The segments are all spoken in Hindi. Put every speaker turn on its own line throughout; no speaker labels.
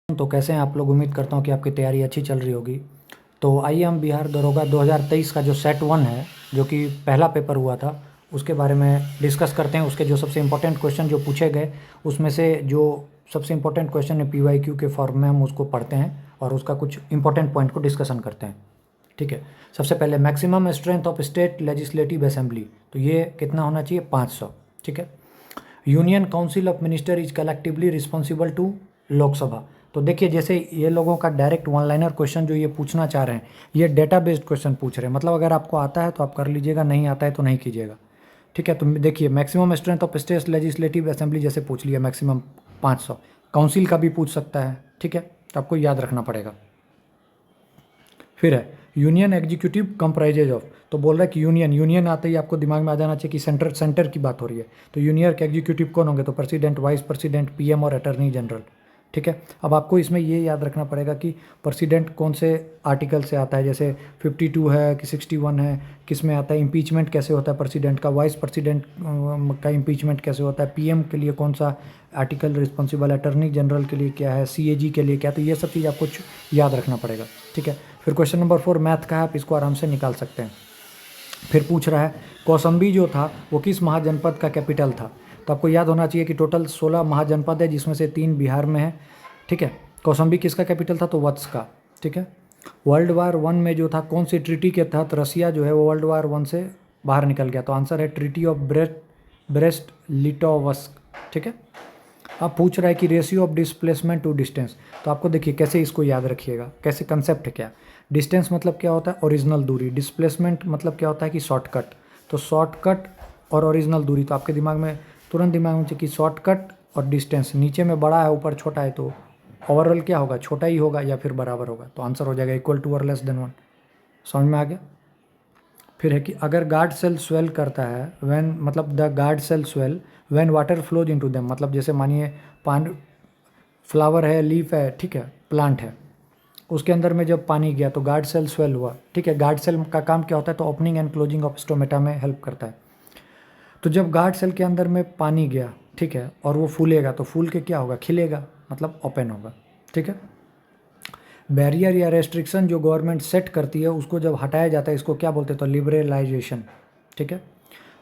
तो कैसे हैं आप लोग। उम्मीद करता हूँ कि आपकी तैयारी अच्छी चल रही होगी। तो आइए हम बिहार दरोगा 2023 का जो सेट 1 है, जो कि पहला पेपर हुआ था, उसके बारे में डिस्कस करते हैं। उसके जो सबसे इम्पोर्टेंट क्वेश्चन जो पूछे गए, उसमें से जो सबसे इम्पोर्टेंट क्वेश्चन है PYQ के फॉर्म में, हम उसको पढ़ते हैं और उसका कुछ इंपॉर्टेंट पॉइंट को डिस्कशन करते हैं। ठीक है। सबसे पहले maximum strength of state legislative assembly, तो ये कितना होना चाहिए? 500। ठीक है। Union council of minister is collectively responsible to Lok Sabha. तो देखिए, जैसे ये लोगों का डायरेक्ट वन लाइनर क्वेश्चन जो ये पूछना चाह रहे हैं, ये डेटा बेस्ड क्वेश्चन पूछ रहे हैं। मतलब अगर आपको आता है तो आप कर लीजिएगा, नहीं आता है तो नहीं कीजिएगा। ठीक है। तो देखिए, maximum strength of state legislative assembly जैसे पूछ लिया, मैक्सिमम 500। काउंसिल का भी पूछ सकता है। ठीक है। तो आपको याद रखना पड़ेगा। फिर है यूनियन एग्जीक्यूटिव कंप्राइजेज ऑफ, तो बोल रहा है कि यूनियन आते ही आपको दिमाग में आ जाना चाहिए कि सेंटर की बात हो रही है। तो यूनियन के एग्जीक्यूटिव कौन होंगे? तो प्रेसिडेंट, वाइस प्रेसिडेंट, PM और अटर्नी जनरल। ठीक है। अब आपको इसमें ये याद रखना पड़ेगा कि प्रेसिडेंट कौन से आर्टिकल से आता है, जैसे 52 है कि 61 है, किस में आता है, इम्पीचमेंट कैसे होता है प्रेसिडेंट का, वाइस प्रेसिडेंट का इम्पीचमेंट कैसे होता है, PM के लिए कौन सा आर्टिकल रिस्पॉन्सिबल है, अटर्नी जनरल के लिए क्या है, CAG के लिए क्या है। तो ये सब चीज़ आपको याद रखना पड़ेगा। ठीक है। फिर क्वेश्चन नंबर 4 मैथ का है, आप इसको आराम से निकाल सकते हैं। फिर पूछ रहा है कौशाम्बी जो था वो किस महाजनपद का कैपिटल था। तो आपको याद होना चाहिए कि टोटल 16 महाजनपद है, जिसमें से 3 बिहार में है। ठीक है। कौशाम्बी किसका कैपिटल था? तो वत्स का। ठीक है। वर्ल्ड वार 1 में जो था, कौन सी ट्रीटी के तहत रसिया जो है वो वर्ल्ड वार 1 से बाहर निकल गया? तो आंसर है ट्रीटी ऑफ ब्रेस्ट लिटोवस्क। ठीक है। अब पूछ रहा है कि ratio of displacement to distance. तो आपको देखिए कैसे इसको याद रखिएगा, कैसे कंसेप्ट है क्या। डिस्टेंस मतलब क्या होता है? ओरिजिनल दूरी। डिस्प्लेसमेंट मतलब क्या होता है कि शॉर्टकट। तो शॉर्टकट और ओरिजिनल दूरी, तो आपके दिमाग में तुरंत दिमाग में कि शॉर्टकट और डिस्टेंस, नीचे में बड़ा है ऊपर छोटा है, तो ओवरऑल क्या होगा? छोटा ही होगा या फिर बराबर होगा। तो आंसर हो जाएगा इक्वल टू और लेस देन 1। समझ में आ गया। फिर है कि अगर गार्ड सेल स्वेल करता है व्हेन, मतलब the guard cell swell when water flows into them, मतलब जैसे मानिए पान फ्लावर है, लीफ है, ठीक है, प्लांट है, उसके अंदर में जब पानी गया तो गार्ड सेल स्वेल हुआ। ठीक है। गार्ड सेल का काम क्या होता है? तो opening and closing of stomata में हेल्प करता है। तो जब गार्ड सेल के अंदर में पानी गया, ठीक है, और वो फूलेगा, तो फूल के क्या होगा? खिलेगा, मतलब ओपन होगा। ठीक है। बैरियर या रेस्ट्रिक्शन जो गवर्नमेंट सेट करती है, उसको जब हटाया जाता है, इसको क्या बोलते हैं? तो लिबरलाइजेशन। ठीक है।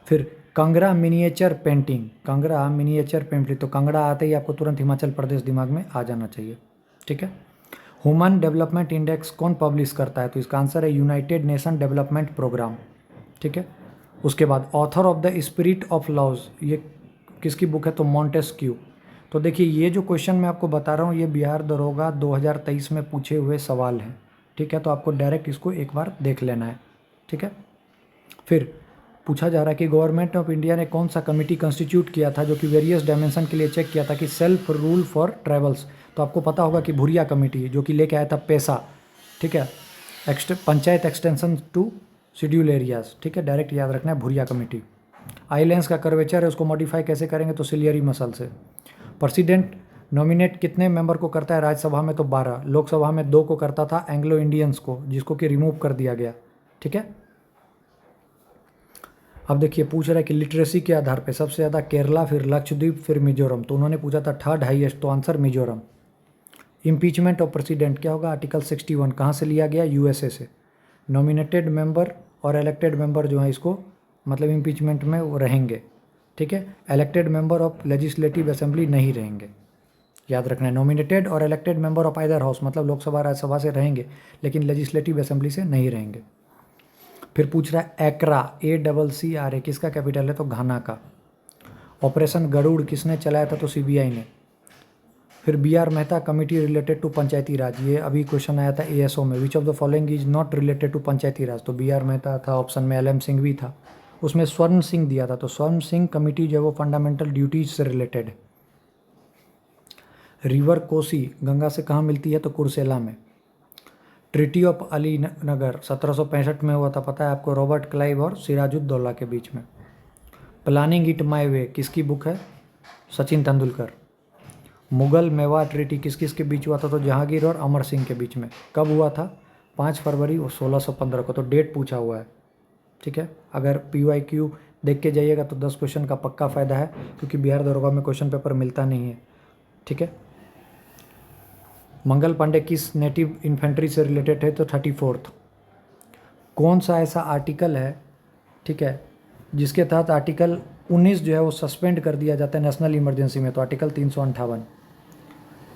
फिर Kangra miniature painting, Kangra miniature painting, तो कांगड़ा आते ही आपको तुरंत हिमाचल प्रदेश दिमाग में आ जाना चाहिए। ठीक है। ह्यूमन डेवलपमेंट इंडेक्स कौन पब्लिश करता है? तो इसका आंसर है यूनाइटेड नेशन डेवलपमेंट प्रोग्राम। ठीक है। उसके बाद author of the spirit of laws, ये किसकी बुक है? तो मॉन्टेस्क्यू। तो देखिए, ये जो क्वेश्चन मैं आपको बता रहा हूँ, ये बिहार दरोगा 2023 में पूछे हुए सवाल हैं। ठीक है। तो आपको डायरेक्ट इसको एक बार देख लेना है। ठीक है। फिर पूछा जा रहा है कि गवर्नमेंट ऑफ इंडिया ने कौन सा कमेटी कंस्टिट्यूट किया था जो कि वेरियस डायमेंशन के लिए चेक किया था कि सेल्फ रूल फॉर ट्राइबल्स। तो आपको पता होगा कि भुरिया कमेटी जो कि लेके आया था पैसा। ठीक है। Panchayat extension to schedule areas. ठीक है। डायरेक्ट याद रखना है, भुरिया कमेटी। आईलैंड्स का कर्वेचर है, उसको मॉडिफाई कैसे करेंगे? तो सिलियरी मसल से। प्रेसिडेंट नॉमिनेट कितने मेंबर को करता है? राज्यसभा में तो 12, लोकसभा में 2 को करता था, एंग्लो इंडियंस को, जिसको कि रिमूव कर दिया गया। ठीक है। अब देखिए, पूछ रहा है कि लिटरेसी के आधार पे सबसे ज़्यादा केरला, फिर लक्षद्वीप, फिर मिजोरम। तो उन्होंने पूछा था थर्ड हाईएस्ट, तो answer Mizoram. Impeachment of president क्या होगा? आर्टिकल 61 कहाँ से लिया गया? USA से। नॉमिनेटेड मेंबर और इलेक्टेड मेंबर जो है, इसको मतलब इम्पीचमेंट में वो रहेंगे। ठीक है। Elected member of legislative assembly नहीं रहेंगे। याद रखना है, नॉमिनेटेड और elected member of either house, मतलब लोकसभा राज्यसभा से रहेंगे, लेकिन लेजिस्लेटिव असेंबली से नहीं रहेंगे। फिर पूछ रहा है एक्रा, ACCRA किसका कैपिटल है? तो घाना का। ऑपरेशन गरुड़ किसने चलाया था? तो CBI ने। फिर BR Mehta committee related to Panchayati Raj, ये अभी क्वेश्चन आया था ASO में। Which of the following is not related to Panchayati Raj? तो BR मेहता था ऑप्शन में, LM सिंह भी था, उसमें स्वर्ण सिंह दिया था। तो स्वर्ण सिंह कमेटी जो है वो फंडामेंटल ड्यूटीज से रिलेटेड है। रिवर कोसी गंगा से कहाँ मिलती है? तो कुर्सेला में। ट्रीटी ऑफ अलीनगर 1765 में हुआ था, पता है आपको, रॉबर्ट क्लाइव और सिराजुद्दौला के बीच में। प्लानिंग इट माई वे किसकी बुक है? सचिन तेंदुलकर। मुगल मेवाड़ ट्रीटी किस किस के बीच हुआ था? तो जहांगीर और अमर सिंह के बीच में। कब हुआ था? 5 फरवरी और 1615 को। तो डेट पूछा हुआ है। ठीक है। अगर PYQ देख के जाइएगा तो 10 क्वेश्चन का पक्का फ़ायदा है, क्योंकि बिहार दरोगा में क्वेश्चन पेपर मिलता नहीं है। ठीक है। मंगल पांडे किस नेटिव इन्फेंट्री से रिलेटेड है? तो 34th। कौन सा ऐसा आर्टिकल है, ठीक है, जिसके तहत आर्टिकल 19 जो है वो सस्पेंड कर दिया जाता है नेशनल इमरजेंसी में? तो आर्टिकल 358।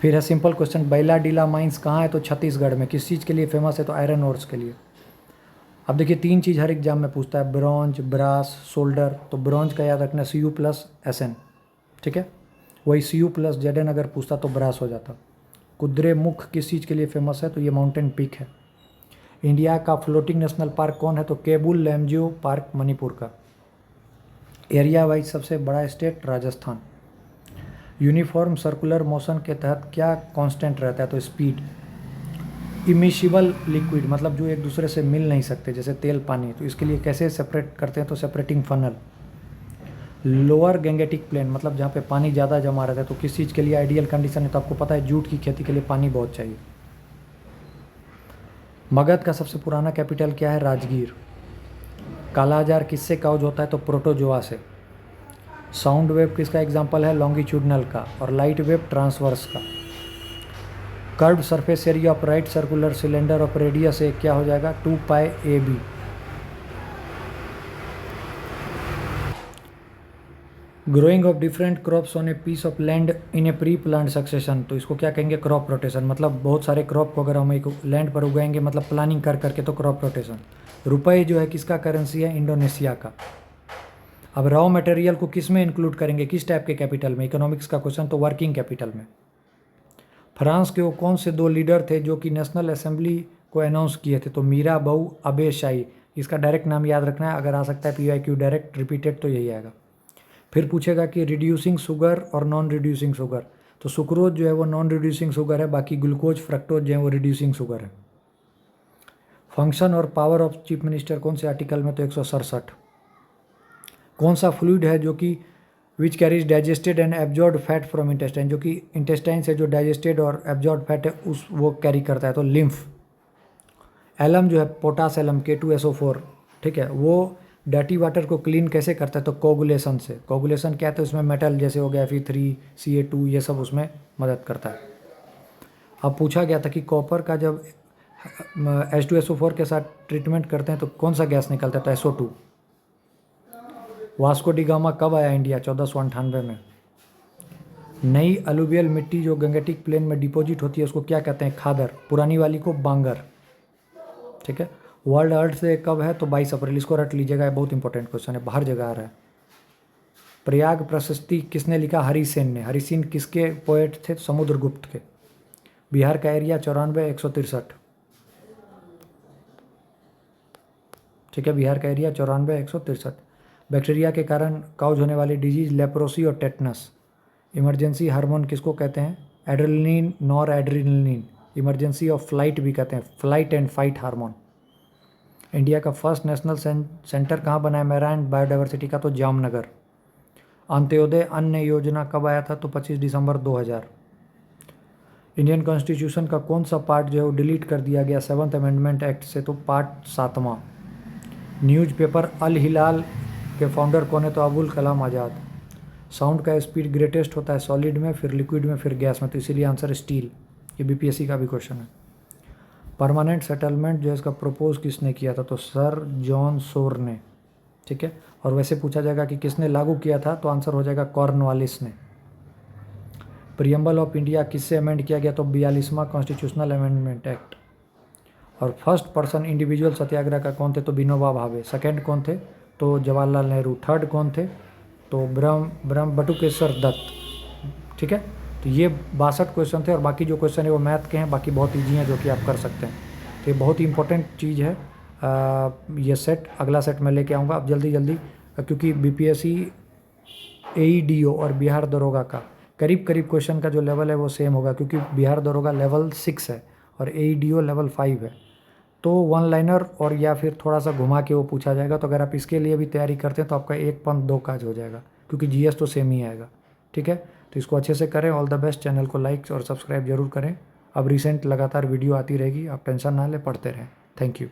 फिर है सिंपल क्वेश्चन, बैलाडीला माइंस कहाँ है? तो छत्तीसगढ़ में। किस चीज़ के लिए फेमस है? तो आयरन ओर्स के लिए। अब देखिए 3 चीज़ हर एग्जाम में पूछता है, ब्रॉन्ज, ब्रास, सोल्डर। तो ब्रॉन्ज का याद रखना Cu+Sn, ठीक है। वही Cu+Zn अगर पूछता तो ब्रास हो जाता। कुद्रेमुख किस चीज़ के लिए फेमस है? तो ये माउंटेन पीक है। इंडिया का फ्लोटिंग नेशनल पार्क कौन है? तो केबुल लैमजियो पार्क मणिपुर का। एरिया वाइज सबसे बड़ा state Rajasthan. Uniform circular motion के तहत क्या कांस्टेंट रहता है? तो स्पीड। इमिशिबल लिक्विड मतलब जो एक दूसरे से मिल नहीं सकते, जैसे तेल पानी, तो इसके लिए कैसे सेपरेट करते हैं? तो separating funnel. Lower Gangetic plain मतलब जहाँ पे पानी ज़्यादा जमा रहता है, तो किस चीज़ के लिए आइडियल कंडीशन है? तो आपको पता है जूट की खेती के लिए पानी बहुत चाहिए। मगध का सबसे पुराना कैपिटल क्या है? राजगीर। कालाजार किससे काउज होता है? तो प्रोटोजोआ से। साउंड वेव किसका एग्जाम्पल है? लॉन्गिट्यूडनल का। और लाइट वेव ट्रांसवर्स का। Curved surface area of right circular cylinder of radius A क्या हो जाएगा? 2πAB। Growing of different crops on a piece of land in a pre plant succession, तो इसको क्या कहेंगे? Crop rotation. मतलब बहुत सारे क्रॉप को अगर हम एक लैंड पर उगाएंगे, मतलब प्लानिंग कर करके, तो क्रॉप रोटेशन। रुपए जो है किसका करेंसी है? इंडोनेशिया का। अब रॉ मटेरियल को किस में इंक्लूड करेंगे? किस टाइप के कैपिटल में? इकोनॉमिक्स का क्वेश्चन, तो वर्किंग कैपिटल में। फ्रांस के वो कौन से 2 लीडर थे जो कि नेशनल असेंबली को अनाउंस किए थे? तो मीरा बहु अबे शाही। इसका डायरेक्ट नाम याद रखना है, अगर आ सकता है PYQ डायरेक्ट रिपीटेड तो यही आएगा। फिर पूछेगा कि रिड्यूसिंग शुगर और नॉन रिड्यूसिंग शुगर, तो सुक्रोज जो है वो नॉन रिड्यूसिंग शुगर है, बाकी ग्लूकोज फ्रक्टोज जो है वो रिड्यूसिंग शुगर है। फंक्शन और पावर ऑफ चीफ मिनिस्टर कौन से आर्टिकल में? तो 167। कौन सा फ्लूइड है जो कि which carries digested and absorb fat from intestine, जो कि इंटेस्टाइन से जो डाइजेस्टेड और एब्जॉर्ब फैट है उस वो कैरी करता है? तो लिम्फ। एलम जो है पोटास एलम K2SO4, ठीक है, वो डर्टी वाटर को क्लीन कैसे करता है? तो कोगुलेशन से। कोगुलेशन क्या है? तो इसमें मेटल जैसे हो गया Fe3 Ca2 ये सब उसमें मदद करता है। अब पूछा गया था कि कॉपर का जब H2SO4 के साथ ट्रीटमेंट करते हैं तो कौन सा गैस निकलता है? तो SO2। वास्को डी गामा कब आया इंडिया? 1498 में। नई अलुवियल मिट्टी जो गंगेटिक प्लेन में डिपॉजिट होती है उसको क्या कहते हैं? खादर। पुरानी वाली को बांगर, ठीक है। वर्ल्ड अर्थ डे कब है? तो 22 अप्रैल। इसको रट लीजिएगा, बहुत इंपॉर्टेंट क्वेश्चन है, बाहर जगह आ रहा है। प्रयाग प्रशस्ति किसने लिखा? हरिसेन ने। हरिसेन किसके पोएट थे? समुद्रगुप्त के। बिहार का एरिया 94,163, ठीक है, बिहार का एरिया 94,163। बैक्टीरिया के कारण काउज होने वाली डिजीज लेप्रोसी और टेटनस। इमरजेंसी हार्मोन किसको कहते हैं? Adrenaline, nor adrenaline. Emergency of flight भी कहते हैं, flight and fight hormone. India का फर्स्ट नेशनल सेंटर कहाँ बना है मैराइन बायोडाइवर्सिटी का? तो जामनगर। अंत्योदय अन्न योजना कब आया था? तो 25 दिसंबर 2000। इंडियन कॉन्स्टिट्यूशन का कौन सा पार्ट जो है वो डिलीट कर दिया गया 7th अमेंडमेंट एक्ट से? तो पार्ट 7वां। न्यूज़पेपर अल हिलाल के फाउंडर कौन है? तो अबुल कलाम आज़ाद। साउंड का स्पीड ग्रेटेस्ट होता है सॉलिड में, फिर लिक्विड में, फिर गैस में, तो इसीलिए आंसर स्टील। ये BPSC का भी क्वेश्चन है। परमानेंट सेटलमेंट जो है इसका प्रपोज किसने किया था? तो सर जॉन सोर ने, ठीक है। और वैसे पूछा जाएगा कि किसने लागू किया था, तो आंसर हो जाएगा कॉर्नवालिस ने। प्रियम्बल ऑफ इंडिया किससे अमेंड किया गया? तो 42वां कॉन्स्टिट्यूशनल अमेंडमेंट एक्ट। और फर्स्ट पर्सन इंडिविजुअल सत्याग्रह का कौन थे? तो विनोबा भावे। सेकंड कौन थे? तो जवाहरलाल नेहरू। थर्ड कौन थे? तो ब्रह्म बटुकेश्वर दत्त, ठीक है। तो ये 62 क्वेश्चन थे और बाकी जो क्वेश्चन है वो मैथ के हैं, बाकी बहुत ईजी हैं जो कि आप कर सकते हैं। तो ये बहुत ही इंपॉर्टेंट चीज़ है। ये सेट अगला सेट मैं लेके आऊँगा अब जल्दी जल्दी, क्योंकि BPSC AEDO और बिहार दरोगा का करीब करीब क्वेश्चन का जो लेवल है वो सेम होगा, क्योंकि बिहार दरोगा लेवल 6 है और AEDO लेवल 5 है। तो 1 लाइनर और या फिर थोड़ा सा घुमा के वो पूछा जाएगा। तो अगर आप इसके लिए भी तैयारी करते हैं तो आपका 1.2 काज हो जाएगा, क्योंकि GS तो सेम ही आएगा, ठीक है। तो इसको अच्छे से करें। All the best. चैनल को लाइक और सब्सक्राइब जरूर करें। अब रिसेंट लगातार वीडियो आती रहेगी, आप टेंशन ना लें, पढ़ते रहें। Thank you.